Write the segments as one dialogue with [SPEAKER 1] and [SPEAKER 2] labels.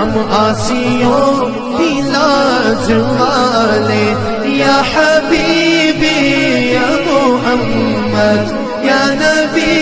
[SPEAKER 1] ہم آسیوں کی لاج والے، یا حبیبی یا محمد یا نبی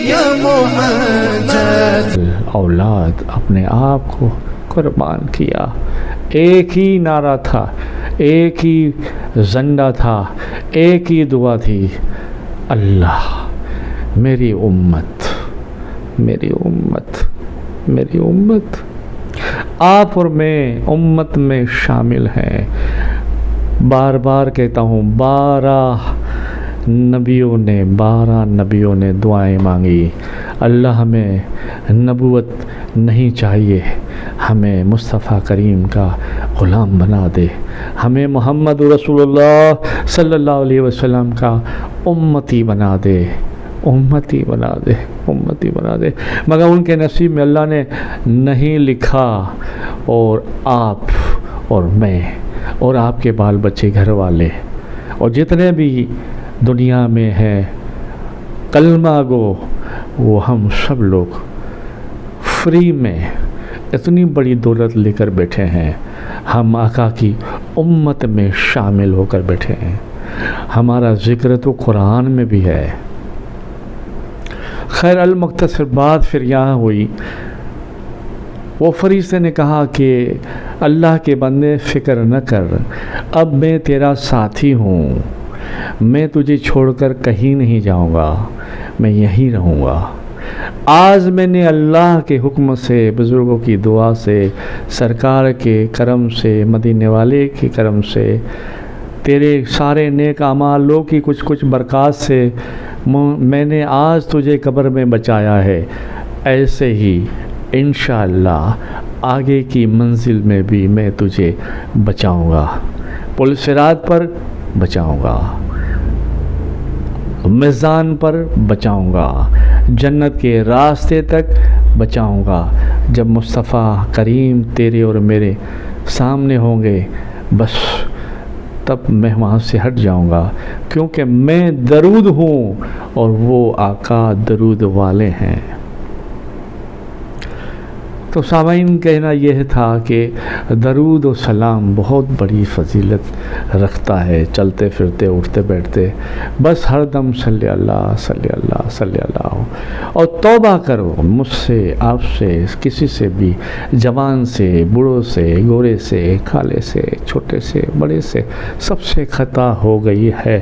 [SPEAKER 1] یا محمد۔
[SPEAKER 2] اولاد اپنے آپ کو قربان کیا، ایک ہی نعرہ تھا، ایک ہی زنڈا تھا، ایک ہی دعا تھی، اللہ میری امت، میری امت، میری امت۔ آپ اور میں امت میں شامل ہیں۔ بار بار کہتا ہوں، 12 نبیوں نے دعائیں مانگی، اللہ ہمیں نبوت نہیں چاہیے، ہمیں مصطفیٰ کریم کا غلام بنا دے، ہمیں محمد رسول اللہ صلی اللہ علیہ وسلم کا امتی بنا دے، امتی بنا دے، امتی بنا دے۔ مگر ان کے نصیب میں اللہ نے نہیں لکھا، اور آپ اور میں اور آپ کے بال بچے، گھر والے اور جتنے بھی دنیا میں ہیں کلمہ گو، وہ ہم سب لوگ فری میں اتنی بڑی دولت لے کر بیٹھے ہیں، ہم آقا کی امت میں شامل ہو کر بیٹھے ہیں۔ ہمارا ذکر تو قرآن میں بھی ہے۔ خیر، المختصر بات پھر یہاں ہوئی، وہ فرشتے نے کہا کہ اللہ کے بندے فکر نہ کر، اب میں تیرا ساتھی ہوں، میں تجھے چھوڑ کر کہیں نہیں جاؤں گا، میں یہیں رہوں گا۔ آج میں نے اللہ کے حکم سے، بزرگوں کی دعا سے، سرکار کے کرم سے، مدینے والے کے کرم سے، تیرے سارے نیک اعمالوں کی کچھ برکات سے میں نے آج تجھے قبر میں بچایا ہے۔ ایسے ہی انشاءاللہ آگے کی منزل میں بھی میں تجھے بچاؤں گا، پل صراط پر بچاؤں گا، میزان پر بچاؤں گا، جنت کے راستے تک بچاؤں گا۔ جب مصطفیٰ کریم تیرے اور میرے سامنے ہوں گے، بس تب میں وہاں سے ہٹ جاؤں گا، کیونکہ میں درود ہوں اور وہ آقا درود والے ہیں۔ تو سامعین، کہنا یہ تھا کہ درود و سلام بہت بڑی فضیلت رکھتا ہے، چلتے پھرتے اٹھتے بیٹھتے، بس ہر دم صلی اللہ صلی اللہ صلی اللہ۔ اور توبہ کرو، مجھ سے، آپ سے، کسی سے بھی، جوان سے، بوڑھوں سے، گورے سے، کالے سے، چھوٹے سے، بڑے سے، سب سے خطا ہو گئی ہے،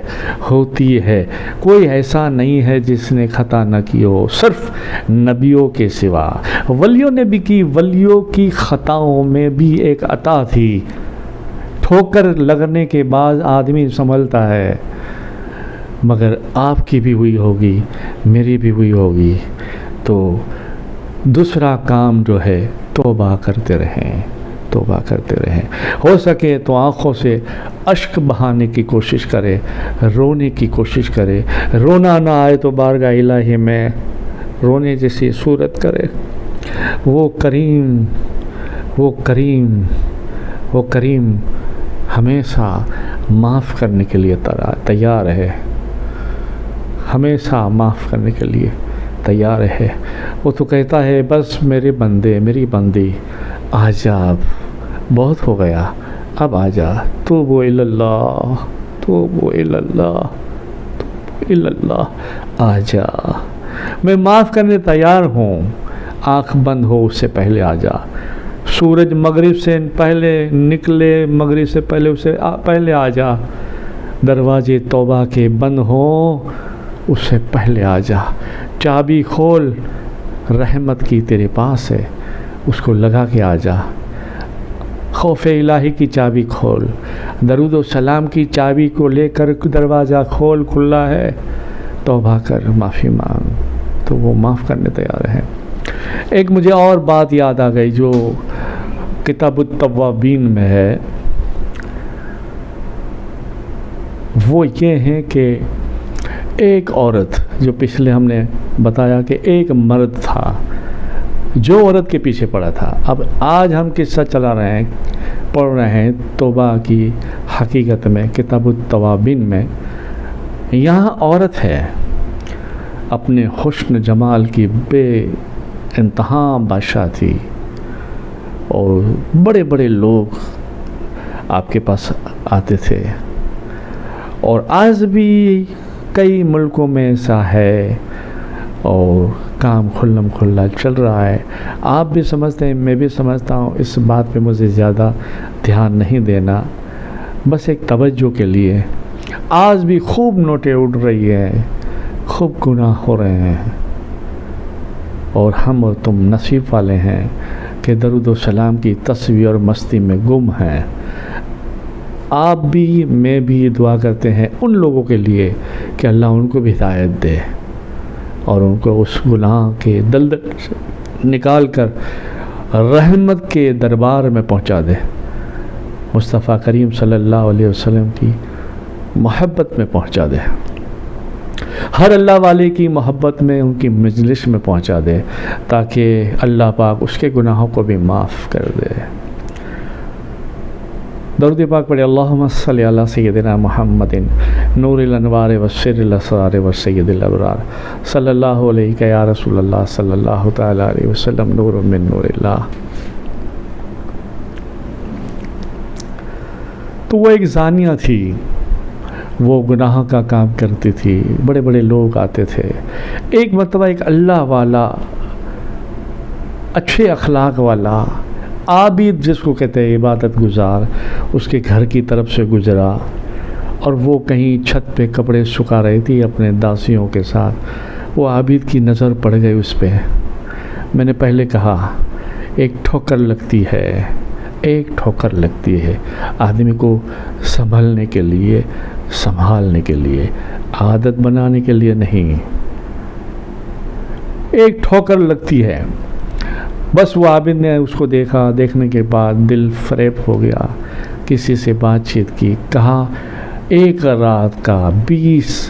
[SPEAKER 2] ہوتی ہے۔ کوئی ایسا نہیں ہے جس نے خطا نہ کی ہو، صرف نبیوں کے سوا۔ ولیوں نے بھی کی، ولیوں کی خطاؤں میں بھی ایک عطا تھی، ٹھوکر لگنے کے بعد آدمی سنبھلتا ہے، مگر آپ کی بھی ہوئی ہوگی، میری بھی ہوئی ہوگی۔ تو دوسرا کام جو ہے، توبہ کرتے رہیں، توبہ کرتے رہیں۔ ہو سکے تو آنکھوں سے اشک بہانے کی کوشش کرے، رونے کی کوشش کرے، رونا نہ آئے تو بارگاہ الہی میں رونے جیسی صورت کرے۔ وہ کریم، وہ کریم، وہ کریم ہمیشہ معاف کرنے کے لیے تیار ہے، ہمیشہ معاف کرنے کے لیے تیار ہے۔ وہ تو کہتا ہے، بس میرے بندے، میری بندی، آ جا، بہت ہو گیا، اب آ جا، توبوا الی اللہ، توبوا الی اللہ، توبوا الی اللہ، آ جا، میں معاف کرنے تیار ہوں۔ آنکھ بند ہو اس سے پہلے آ جا، سورج مغرب سے پہلے نکلے، مغرب سے پہلے اسے پہلے آ جا، دروازے توبہ کے بند ہوں اس سے پہلے آ جا، چابی کھول، رحمت کی تیرے پاس ہے، اس کو لگا کے آ جا، خوف الہی کی چابی کھول، درود و سلام کی چابی کو لے کر دروازہ کھول، کھلا ہے، توبہ کر، معافی مانگ، تو وہ معاف کرنے تیار ہے۔ ایک مجھے اور بات یاد آ گئی جو کتاب التوابین میں ہے، وہ یہ ہے کہ ایک عورت، جو پچھلے ہم نے بتایا کہ ایک مرد تھا جو عورت کے پیچھے پڑا تھا، اب آج ہم قصہ چلا رہے ہیں، پڑھ رہے ہیں توبہ کی حقیقت میں کتاب التوابین میں۔ یہاں عورت ہے، اپنے حسن جمال کی بے انتہا بادشاہ تھی، اور بڑے بڑے لوگ آپ کے پاس آتے تھے، اور آج بھی کئی ملکوں میں ایسا ہے اور کام کھلم کھلا چل رہا ہے. آپ بھی سمجھتے ہیں، میں بھی سمجھتا ہوں، اس بات پہ مجھے زیادہ دھیان نہیں دینا، بس ایک توجہ کے لیے. آج بھی خوب نوٹیں اڑ رہی ہیں، خوب گناہ ہو رہے ہیں، اور ہم اور تم نصیب والے ہیں کہ درود و سلام کی تصویر اور مستی میں گم ہیں. آپ بھی میں بھی دعا کرتے ہیں ان لوگوں کے لیے کہ اللہ ان کو بھی ہدایت دے اور ان کو اس گناہ کے دلدل سے نکال کر رحمت کے دربار میں پہنچا دے، مصطفیٰ کریم صلی اللہ علیہ وسلم کی محبت میں پہنچا دے، ہر اللہ والے کی محبت میں، ان کی مجلس میں پہنچا دے، تاکہ اللہ پاک اس کے گناہوں کو بھی معاف کر دے. درود پاک پڑھے. اللہم صلی علی سیدنا محمد نور الانوار والسر الاسرار والسید الابرار صلی اللہ علیہ یا رسول اللہ صلی اللہ تعالی علیہ وسلم نور من نور اللہ. تو وہ ایک زانیہ تھی، وہ گناہ کا کام کرتی تھی، بڑے بڑے لوگ آتے تھے. ایک مرتبہ ایک اللہ والا، اچھے اخلاق والا، عابد جس کو کہتے ہیں، عبادت گزار، اس کے گھر کی طرف سے گزرا، اور وہ کہیں چھت پہ کپڑے سکھا رہی تھی اپنے داسیوں کے ساتھ. وہ عابد کی نظر پڑ گئی اس پہ. میں نے پہلے کہا ایک ٹھوکر لگتی ہے، ایک ٹھوکر لگتی ہے آدمی کو سنبھلنے کے لیے، سنبھالنے کے لیے، عادت بنانے کے لیے نہیں. ایک ٹھوکر لگتی ہے. بس وہ عابد نے اس کو دیکھا، دیکھنے کے بعد دل فریب ہو گیا، کسی سے بات چیت کی، کہا ایک رات کا 120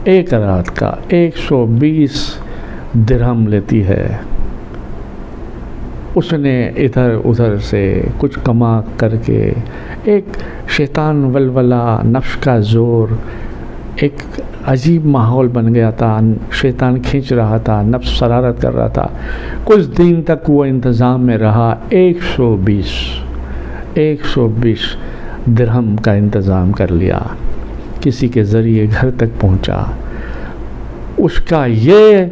[SPEAKER 2] ایک رات کا 120 درہم لیتی ہے. اس نے ادھر ادھر سے کچھ کما کر کے، ایک شیطان ولولہ، نفس کا زور، ایک عجیب ماحول بن گیا تھا. شیطان کھینچ رہا تھا، نفس شرارت کر رہا تھا. کچھ دن تک وہ انتظام میں رہا. 120 درہم کا انتظام کر لیا، کسی کے ذریعے گھر تک پہنچا. اس کا یہ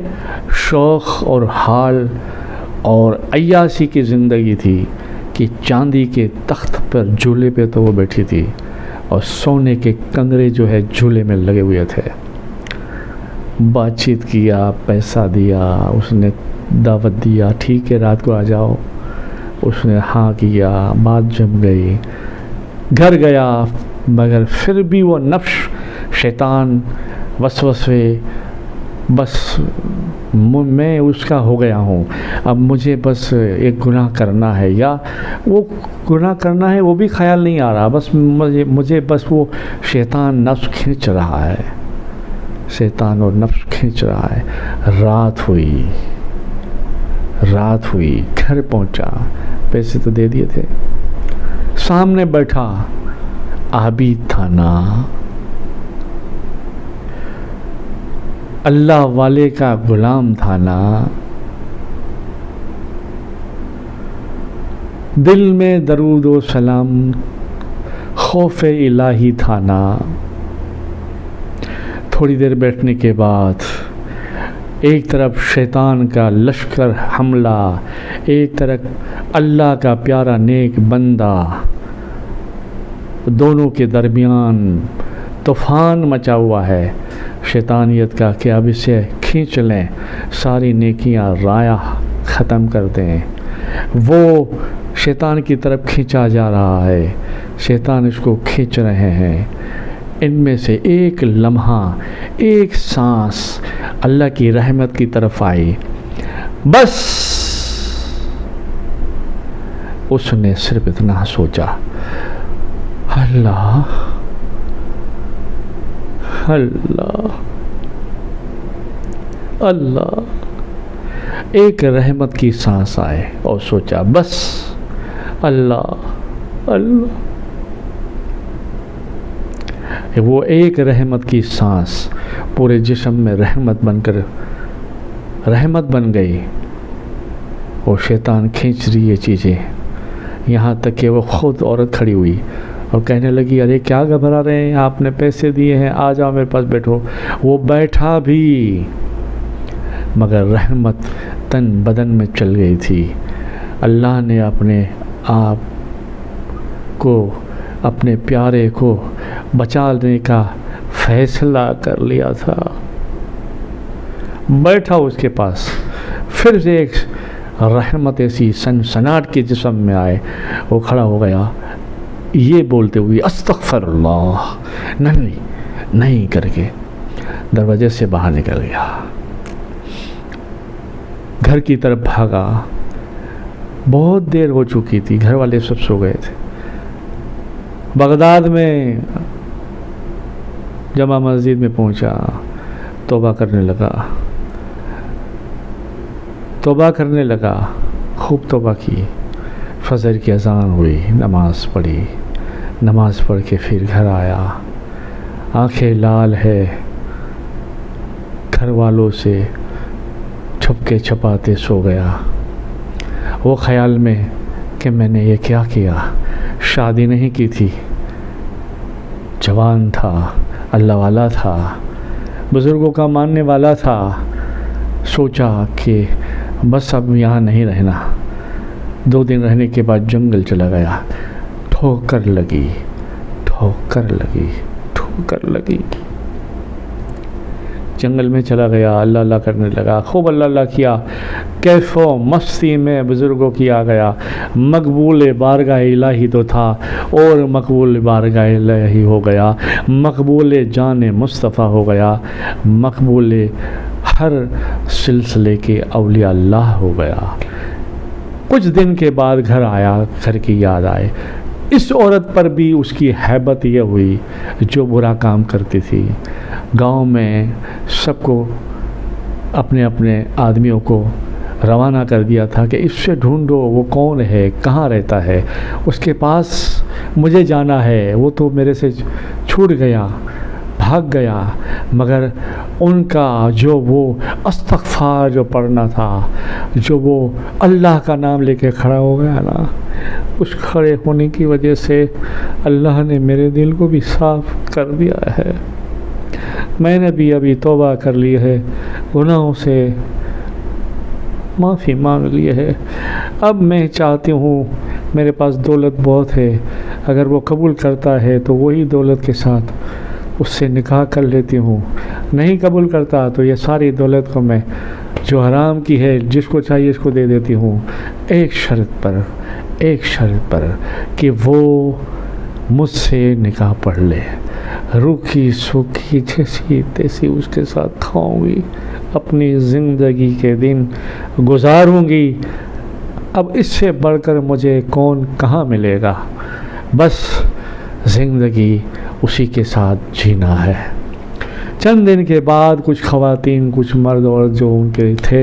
[SPEAKER 2] شوق اور حال اور عیاشی کی زندگی تھی کہ چاندی کے تخت پر، جھولے پہ تو وہ بیٹھی تھی، اور سونے کے کنگرے جو ہے جھولے میں لگے ہوئے تھے. بات چیت کیا، پیسہ دیا، اس نے دعوت دیا، ٹھیک ہے رات کو آ جاؤ. اس نے ہاں کیا، بات جم گئی، گھر گیا. مگر پھر بھی وہ نفس، شیطان، وسوسے، بس میں اس کا ہو گیا ہوں، اب مجھے بس ایک گناہ کرنا ہے، یا وہ گناہ کرنا ہے وہ بھی خیال نہیں آ رہا، بس مجھے بس وہ شیطان نفس کھینچ رہا ہے، شیطان اور نفس کھینچ رہا ہے. رات ہوئی، گھر پہنچا، پیسے تو دے دیے تھے. سامنے بیٹھا عابد تھا نا، اللہ والے کا غلام تھا نا، دل میں درود و سلام، خوف الہی تھا نا. تھوڑی دیر بیٹھنے کے بعد ایک طرف شیطان کا لشکر حملہ، ایک طرف اللہ کا پیارا نیک بندہ، دونوں کے درمیان طوفان مچا ہوا ہے شیطانیت کا کہ اب اسے کھینچ لیں، ساری نیکیاں رایا ختم کر دیں. وہ شیطان کی طرف کھینچا جا رہا ہے، شیطان اس کو کھینچ رہے ہیں. ان میں سے ایک لمحہ، ایک سانس اللہ کی رحمت کی طرف آئی. بس اس نے صرف اتنا سوچا، اللہ اللہ اللہ. ایک رحمت کی سانس آئے اور سوچا بس اللہ اللہ. وہ ایک رحمت کی سانس پورے جسم میں رحمت بن گئی. وہ شیطان کھینچ رہی ہے چیزیں، یہاں تک کہ وہ خود عورت کھڑی ہوئی اور کہنے لگی ارے کیا گھبرا رہے ہیں، آپ نے پیسے دیے ہیں، آ جاؤ میرے پاس بیٹھو۔ وہ بیٹھا بھی مگر رحمت تن بدن میں چل گئی تھی۔ اللہ نے اپنے آپ کو، اپنے پیارے کو بچانے کا فیصلہ کر لیا تھا۔ بیٹھا اس کے پاس، پھر سے ایک رحمت ایسی سنسناٹ کے جسم میں آئے، وہ کھڑا ہو گیا یہ بولتے ہوئے استغفر اللہ، نہیں کر کے دروازے سے باہر نکل گیا، گھر کی طرف بھاگا۔ بہت دیر ہو چکی تھی، گھر والے سب سو گئے تھے۔ بغداد میں جامع مسجد میں پہنچا، توبہ کرنے لگا، خوب توبہ کی۔ فجر کی اذان ہوئی، نماز پڑھی، نماز پڑھ کے پھر گھر آیا، آنکھیں لال ہے، گھر والوں سے چھپ کے چھپاتے سو گیا، وہ خیال میں کہ میں نے یہ کیا کیا۔ شادی نہیں کی تھی، جوان تھا، اللہ والا تھا، بزرگوں کا ماننے والا تھا۔ سوچا کہ بس اب یہاں نہیں رہنا۔ 2 دن رہنے کے بعد جنگل چلا گیا، ٹھوکر لگی، جنگل میں چلا گیا، اللہ اللہ کرنے لگا، خوب اللہ اللہ کیا، کیف و مستی میں بزرگوں کی آ گیا۔ مقبول بارگاہ الہی تو تھا اور مقبول بارگاہ الہی ہو گیا، مقبول جان مصطفیٰ ہو گیا، مقبول ہر سلسلے کے اولیاء اللہ ہو گیا۔ کچھ دن کے بعد گھر آیا، گھر کی یاد آئے۔ اس عورت پر بھی اس کی ہیبت یہ ہوئی جو برا کام کرتی تھی۔ گاؤں میں سب کو، اپنے اپنے آدمیوں کو روانہ کر دیا تھا کہ اس سے ڈھونڈو، وہ کون ہے، کہاں رہتا ہے، اس کے پاس مجھے جانا ہے، وہ تو میرے سے چھوٹ گیا، بھاگ گیا۔ مگر ان کا جو وہ استغفار جو پڑھنا تھا، جو وہ اللہ کا نام لے کے کھڑا ہو گیا نا، اس کھڑے ہونے کی وجہ سے اللہ نے میرے دل کو بھی صاف کر دیا ہے۔ میں نے بھی ابھی توبہ کر لی ہے، گناہوں سے معافی مانگ لی ہے۔ اب میں چاہتی ہوں، میرے پاس دولت بہت ہے، اگر وہ قبول کرتا ہے تو وہی دولت کے ساتھ اس سے نکاح کر لیتی ہوں، نہیں قبول کرتا تو یہ ساری دولت کو میں جو حرام کی ہے، جس کو چاہیے اس کو دے دیتی ہوں، ایک شرط پر کہ وہ مجھ سے نکاح پڑھ لے، روکھی سوکھی جیسی تیسی اس کے ساتھ کھاؤں گی، اپنی زندگی کے دن گزاروں گی۔ اب اس سے بڑھ کر مجھے کون کہاں ملے گا، بس زندگی اسی کے ساتھ جینا ہے۔ چند دن کے بعد کچھ خواتین، کچھ مرد اور جو ان کے تھے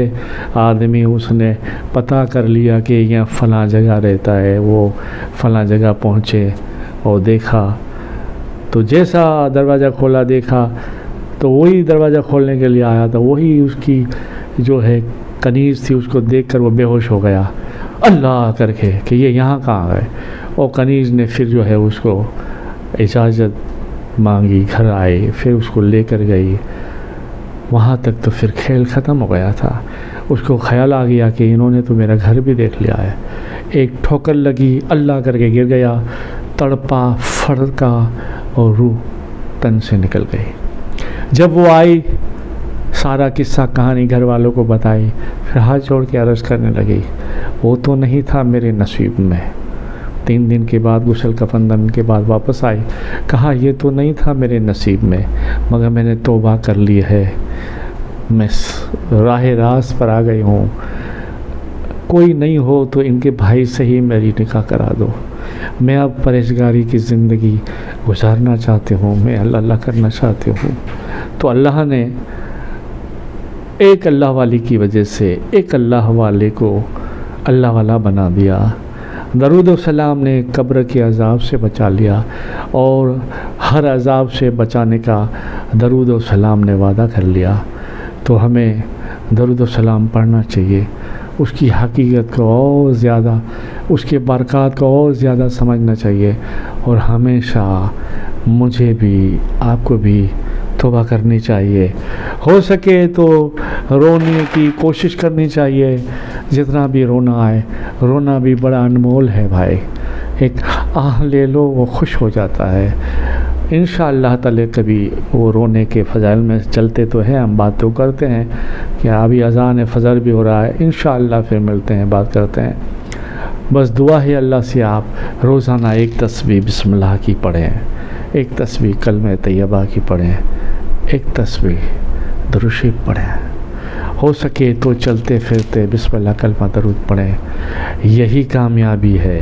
[SPEAKER 2] آدمی، اس نے پتہ کر لیا کہ یہ فلاں جگہ رہتا ہے، وہ فلاں جگہ پہنچے اور دیکھا تو جیسا دروازہ کھولا دیکھا تو وہی دروازہ کھولنے کے لیے آیا تھا، وہی اس کی جو ہے کنیز تھی، اس کو دیکھ کر وہ بے ہوش ہو گیا اللہ کر کے کہ یہ یہاں کہاں ہے۔ اور کنیز نے پھر جو ہے اس کو اجازت مانگی، گھر آئی، پھر اس کو لے کر گئی۔ وہاں تک تو پھر کھیل ختم ہو گیا تھا۔ اس کو خیال آ گیا کہ انہوں نے تو میرا گھر بھی دیکھ لیا ہے۔ ایک ٹھوکر لگی، اللہ کر کے گر گیا، تڑپا پھڑکا اور روح تن سے نکل گئی۔ جب وہ آئی، سارا قصہ کہانی گھر والوں کو بتائی، پھر ہاتھ جوڑ کے عرض کرنے لگی، وہ تو نہیں تھا میرے نصیب میں۔ 3 دن کے بعد غسل کفن دن کے بعد واپس آئی، کہا یہ تو نہیں تھا میرے نصیب میں، مگر میں نے توبہ کر لی ہے، میں راہ راست پر آ گئی ہوں، کوئی نہیں ہو تو ان کے بھائی سے ہی میری نکاح کرا دو، میں اب پرہیزگاری کی زندگی گزارنا چاہتی ہوں، میں اللہ اللہ کرنا چاہتی ہوں۔ تو اللہ نے ایک اللہ والی کی وجہ سے ایک اللہ والے کو اللہ والا بنا دیا۔ درود و سلام نے قبر کے عذاب سے بچا لیا، اور ہر عذاب سے بچانے کا درود و سلام نے وعدہ کر لیا۔ تو ہمیں درود و سلام پڑھنا چاہیے، اس کی حقیقت کو اور زیادہ، اس کے برکات کو اور زیادہ سمجھنا چاہیے، اور ہمیشہ مجھے بھی آپ کو بھی توبہ کرنی چاہیے، ہو سکے تو رونے کی کوشش کرنی چاہیے، جتنا بھی رونا آئے، رونا بھی بڑا انمول ہے بھائی، ایک آہ لے لو وہ خوش ہو جاتا ہے۔ انشاءاللہ تعالی کبھی وہ رونے کے فضائل میں چلتے تو ہیں، ہم بات تو کرتے ہیں کہ ابھی اذان فجر بھی ہو رہا ہے، انشاءاللہ پھر ملتے ہیں، بات کرتے ہیں۔ بس دعا ہے اللہ سے آپ روزانہ ایک تسبیح بسم اللہ کی پڑھیں، ایک تسبیح کلمہ طیبہ کی پڑھیں، ایک تسبیح درود شریف پڑھیں، ہو سکے تو چلتے پھرتے بسم اللہ کلمہ درود پڑھیں۔ یہی کامیابی ہے،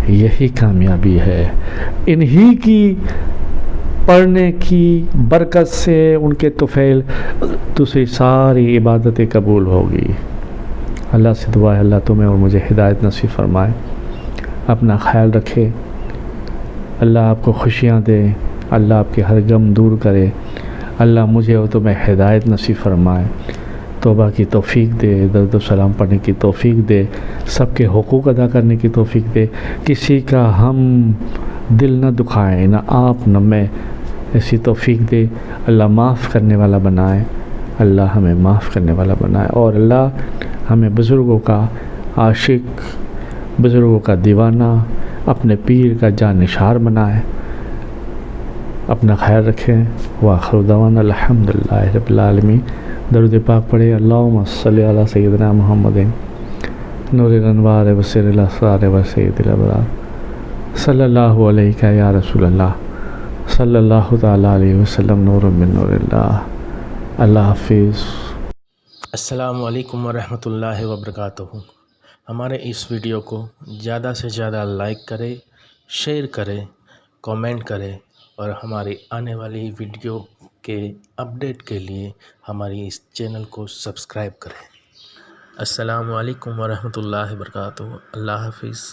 [SPEAKER 2] یہی کامیابی ہے، انہی کی پڑھنے کی برکت سے، ان کے طفیل دوسری ساری عبادتیں قبول ہوگی۔ اللہ سے دعا ہے اللہ تمہیں اور مجھے ہدایت نصیب فرمائے، اپنا خیال رکھے، اللہ آپ کو خوشیاں دے، اللہ آپ کے ہر غم دور کرے، اللہ مجھے اور تمہیں ہدایت نصیب فرمائے، توبہ کی توفیق دے، درود و سلام پڑھنے کی توفیق دے، سب کے حقوق ادا کرنے کی توفیق دے، کسی کا ہم دل نہ دکھائیں، نہ آپ نہ میں، ایسی توفیق دے، اللہ معاف کرنے والا بنائے، اللہ ہمیں معاف کرنے والا بنائے، اور اللہ ہمیں بزرگوں کا عاشق، بزرگوں کا دیوانہ، اپنے پیر کا جانشار بنائے۔ اپنا خیال رکھیں، وآخر دعوانا الحمدللہ رب العالمین۔ درود پاک پڑھے، اللہم صلی علی سیدنا محمد نور الانوار وسر الاسرار وسید الابرار، صلی اللہ علیہ یا رسول اللہ، صلی اللہ تعالی علیہ وسلم، نور من نور اللہ۔ اللہ حافظ۔
[SPEAKER 3] السلام علیکم ورحمۃ اللہ وبرکاتہ۔ ہمارے اس ویڈیو کو زیادہ سے زیادہ لائک کرے، شیئر کرے، کومنٹ کرے، اور ہماری آنے والی ویڈیو کے اپڈیٹ کے لیے ہماری اس چینل کو سبسکرائب کریں۔ السلام علیکم ورحمۃ اللہ وبرکاتہ۔ اللہ حافظ۔